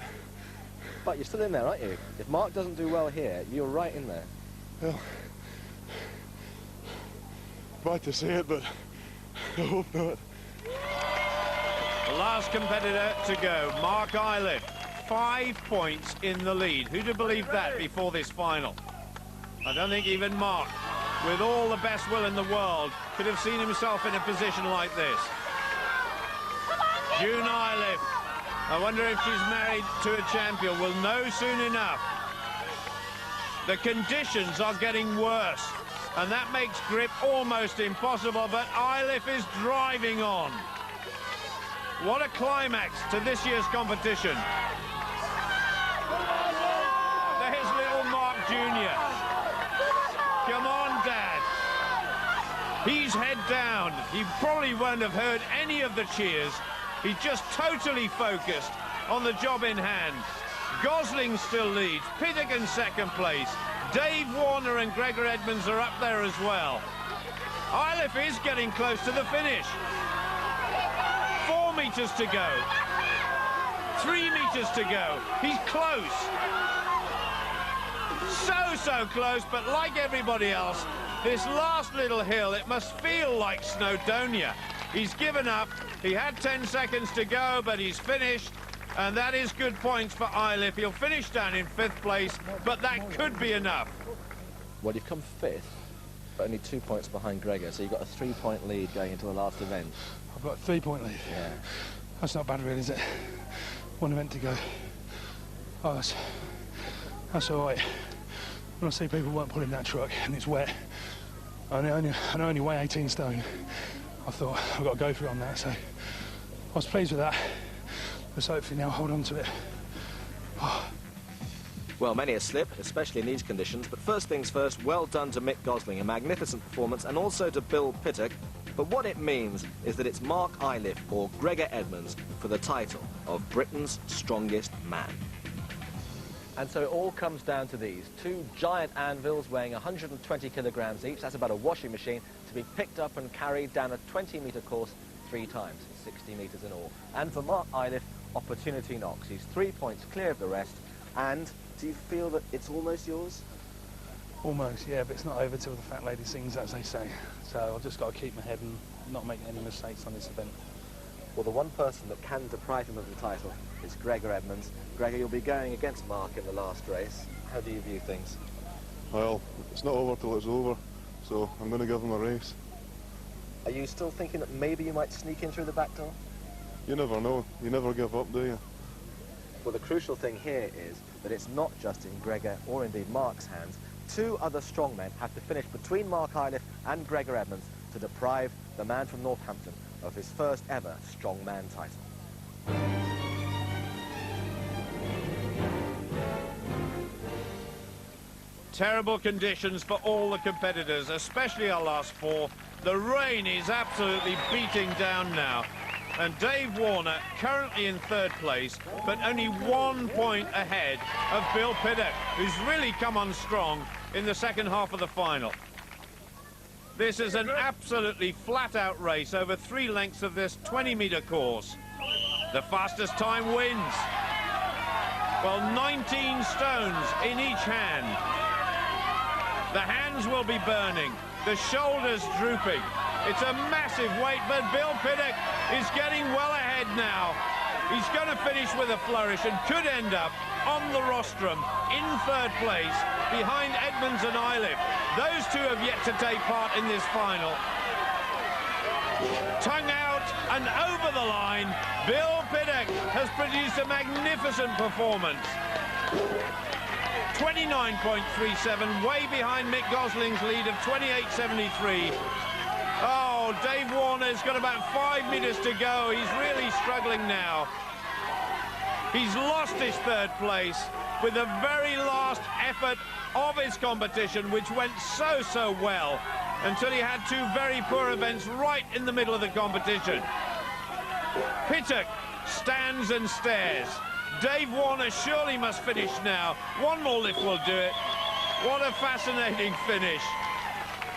But you're still in there, aren't you? If Mark doesn't do well here, you're right in there. Well, bad to say it, but I hope not. The last competitor to go, Mark Iliff. 5 points in the lead. Who'd have believed that before this final? I don't think even Mark, with all the best will in the world, could have seen himself in a position like this. June Iliff. I wonder if she's married to a champion. We'll know soon enough. The conditions are getting worse, and that makes grip almost impossible, but Iliff is driving on. What a climax to this year's competition. There's little Mark Jr. Come on, Dad. He's head down. He probably won't have heard any of the cheers. He's just totally focused on the job in hand. Gosling still leads. Pittock in 2nd place. Dave Warner and Gregor Edmonds are up there as well. Iliff is getting close to the finish. 4 metres to go. 3 metres to go. He's close. So close, but like everybody else, this last little hill, it must feel like Snowdonia. He's given up. He had 10 seconds to go, but he's finished, and that is good points for Iliff. He'll finish down in 5th place, but that could be enough. Well, you've come 5th, but only 2 points behind Gregor, so you've got a 3-point lead going into the last event. I've got a 3-point lead. Yeah. That's not bad, really, is it? One event to go. Oh, that's all right. When I see people weren't pulling that truck and it's wet, and I only weigh 18 stone, I thought I've got to go for it on that. So I was pleased with that. Let's hopefully now hold on to it. Oh. Well, many a slip, especially in these conditions, but first things first, well done to Mick Gosling, a magnificent performance, and also to Bill Pittock. But what it means is that it's Mark Iliff or Gregor Edmonds for the title of Britain's strongest man. And so it all comes down to these two giant anvils weighing 120 kilograms each. That's about a washing machine, to be picked up and carried down a 20-metre course 3 times, 60 metres in all. And for Mark Iliff, opportunity knocks. He's 3 points clear of the rest. And do you feel that it's almost yours? Almost, yeah, but it's not over till the fat lady sings, as they say. So I've just got to keep my head and not make any mistakes on this event. Well, the one person that can deprive him of the title is Gregor Edmonds. Gregor, you'll be going against Mark in the last race. How do you view things? Well, it's not over till it's over, so I'm going to give him a race. Are you still thinking that maybe you might sneak in through the back door? You never know. You never give up, do you? Well, the crucial thing here is that it's not just in Gregor or indeed Mark's hands. 2 other strongmen have to finish between Mark Iliff and Gregor Edmonds to deprive the man from Northampton of his first ever strongman title. Terrible conditions for all the competitors, especially our last 4. The rain is absolutely beating down now. And Dave Warner currently in 3rd place, but only 1 point ahead of Bill Pittock, who's really come on strong in the second half of the final. This is an absolutely flat-out race over 3 lengths of this 20-metre course. The fastest time wins. Well, 19 stones in each hand. The hands will be burning, the shoulders drooping. It's a massive weight, but Bill Pittock is getting well ahead now. He's going to finish with a flourish and could end up on the rostrum in 3rd place behind Edmonds and Iliff. Those 2 have yet to take part in this final. Tongue out and over the line, Bill Pittock has produced a magnificent performance. 29.37, way behind Mick Gosling's lead of 28.73. Oh, Dave Warner's got about 5 metres to go. He's really struggling now. He's lost his 3rd place with the very last effort of his competition, which went so well, until he had 2 very poor events right in the middle of the competition. Pittock stands and stares. Dave Warner surely must finish now. 1 more lift will do it. What a fascinating finish.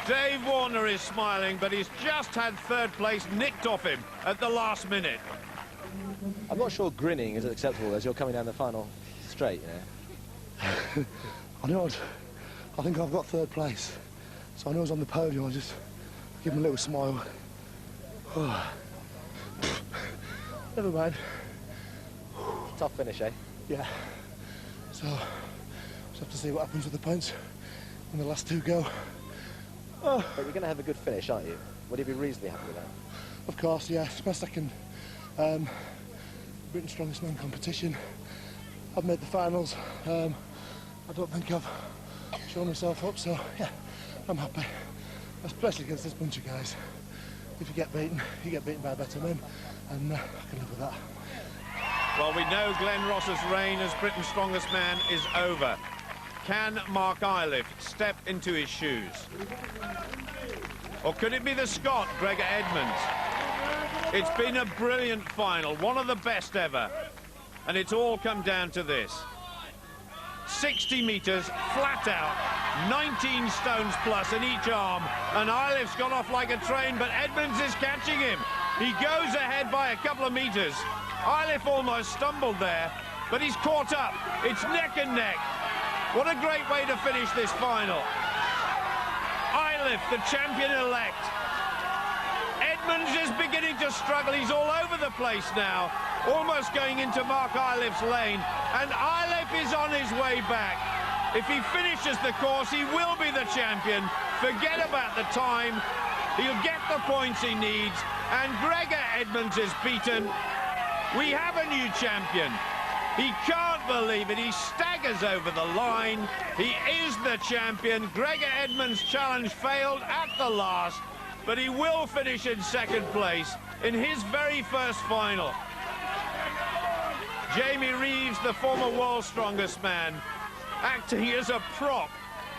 Dave Warner is smiling, but he's just had 3rd place nicked off him at the last minute. I'm not sure grinning is acceptable as you're coming down the final straight, you know. I think I've got 3rd place, so I know I was on the podium. I'll just give him a little smile. Oh. Never mind. Tough finish, eh? Yeah. So, just have to see what happens with the points when the last 2 go. Oh. But you're going to have a good finish, aren't you? Would you be reasonably happy with that? Of course, yeah. It's my 2nd Britain's Strongest Man competition. I've made the finals. I don't think I've shown myself up, so yeah, I'm happy. Especially against this bunch of guys. If you get beaten by better men, and I can live with that. Well, we know Glenn Ross's reign as Britain's strongest man is over. Can Mark Iliff step into his shoes? Or could it be the Scot, Gregor Edmonds? It's been a brilliant final, one of the best ever. And it's all come down to this. 60 metres, flat out, 19 stones plus in each arm. And Iliff's gone off like a train, but Edmonds is catching him. He goes ahead by a couple of metres. Iliff almost stumbled there, but he's caught up. It's neck and neck. What a great way to finish this final. Iliff, the champion-elect. Edmonds is beginning to struggle. He's all over the place now, almost going into Mark Iliff's lane. And Iliff is on his way back. If he finishes the course, he will be the champion. Forget about the time. He'll get the points he needs. And Gregor Edmonds is beaten. We have a new champion. He can't believe it. He staggers over the line. He is the champion. Gregor Edmonds' challenge failed at the last, but he will finish in second place in his very first final. Jamie Reeves, the former world's strongest man, acting as a prop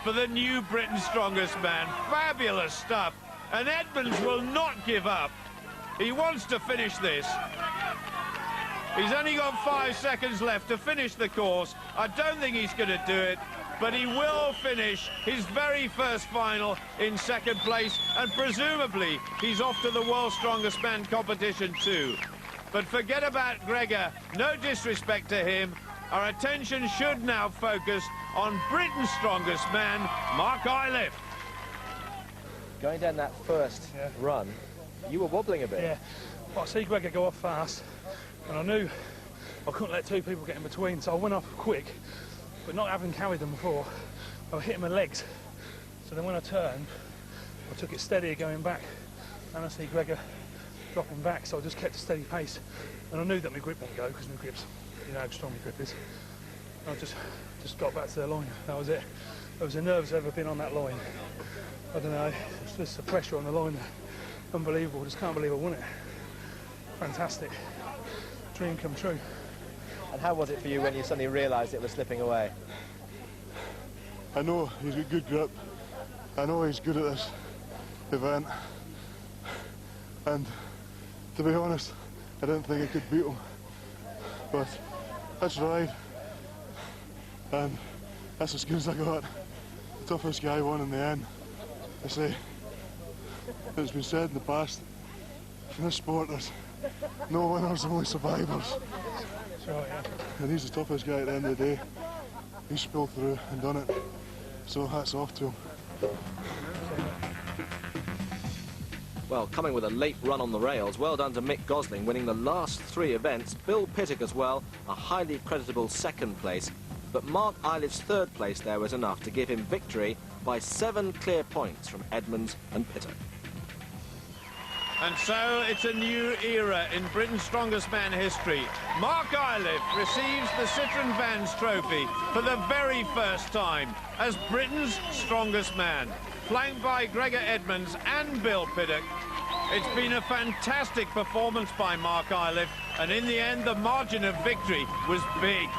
for the new Britain's strongest man. Fabulous stuff. And Edmonds will not give up. He wants to finish this. He's only got 5 seconds left to finish the course. I don't think he's going to do it, but he will finish his very first final in second place, and presumably he's off to the world's strongest man competition too. But forget about Gregor, no disrespect to him. Our attention should now focus on Britain's strongest man, Mark Iliff. Going down that first run, you were wobbling a bit. Yeah, well, I see Gregor go off fast, and I knew I couldn't let two people get in between, so I went off quick, but not having carried them before, I was hitting my legs. So then when I turned, I took it steadier going back, and I see Gregor dropping back, so I just kept a steady pace, and I knew that my grip wouldn't go, because my grip's, you know how strong my grip is. And I just got back to the line. That was it. I was as nervous as I've ever been on that line. I don't know, it's just the pressure on the line. Unbelievable. Just can't believe I won it. Fantastic. Dream come true. And how was it for you when you suddenly realised it was slipping away? I know he's got good grip. I know he's good at this event. And to be honest, I didn't think I could beat him. But I tried. And that's as good as I got. The toughest guy won in the end. I say, it's been said in the past, in this sport there's no winners, only survivors. Right, yeah. And he's the toughest guy at the end of the day. He's pulled through and done it. So hats off to him. Well, coming with a late run on the rails, well done to Mick Gosling, winning the last 3 events. Bill Pittock as well, a highly creditable second place. But Mark Iliff's third place there was enough to give him victory by 7 clear points from Edmonds and Pittock. And so it's a new era in Britain's strongest man history. Mark Iliff receives the Citroën Vans trophy for the very first time as Britain's strongest man, flanked by Gregor Edmonds and Bill Pittock. It's been a fantastic performance by Mark Iliff, and in the end the margin of victory was big.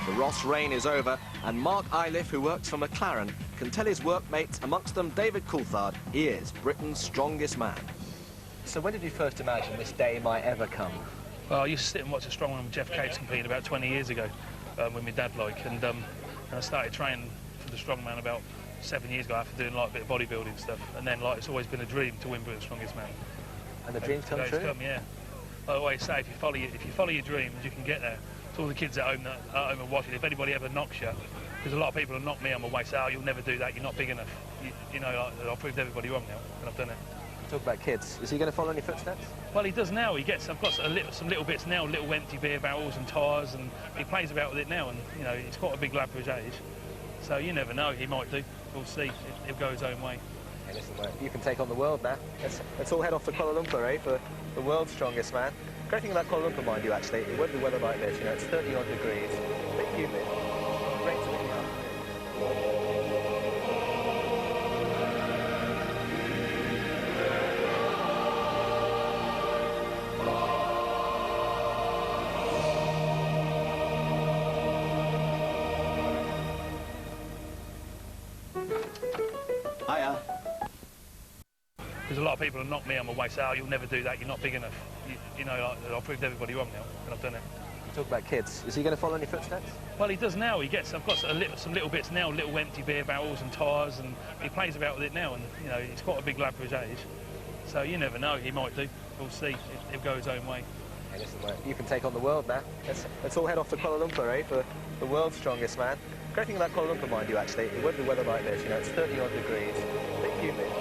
The Ross reign is over, and Mark Iliff, who works for McLaren, can tell his workmates, amongst them David Coulthard, he is Britain's strongest man. So when did you first imagine this day might ever come? Well, I used to sit and watch a strongman with Jeff Capes compete about 20 years ago with my dad, and I started training for the strongman about 7 years ago after doing like a bit of bodybuilding stuff, and then it's always been a dream to win Britain's strongest man. And the dreams come true? Yeah. I always say if you follow your dreams, you can get there. To all the kids at home are watching, if anybody ever knocks you, because a lot of people have knocked me on my way, say, oh, you'll never do that, you're not big enough. You know, I've proved everybody wrong now, and I've done it. Talk about kids. Is he going to follow any footsteps? Well, he does now. I've got some little bits now, little empty beer barrels and tyres, and he plays about with it now, and, you know, he's quite a big lad for his age. So you never know, he might do. We'll see. He'll go his own way. Hey, listen, mate, you can take on the world now. Let's all head off to Kuala Lumpur, for the world's strongest man. Great thing about Kuala Lumpur, mind you, actually, it won't be weather like this, you know, it's 30-odd degrees, a bit humid. Great to meet you. Hiya. Because a lot of people have knocked me on my way, say, oh, you'll never do that, you're not big enough. You know, I've proved everybody wrong now, and I've done it. Talk about kids. Is he going to follow any footsteps? Well, he does now. I've got some little bits now, little empty beer barrels and tyres, and he plays about with it now, and, you know, he's quite a big lad for his age. So you never know, he might do. We'll see. He'll go his own way. Hey, listen, mate, you can take on the world now. Let's all head off to Kuala Lumpur, for the world's strongest man. Great thing about Kuala Lumpur, mind you, actually, it won't be weather like this, you know, it's 30-odd degrees, a bit humid.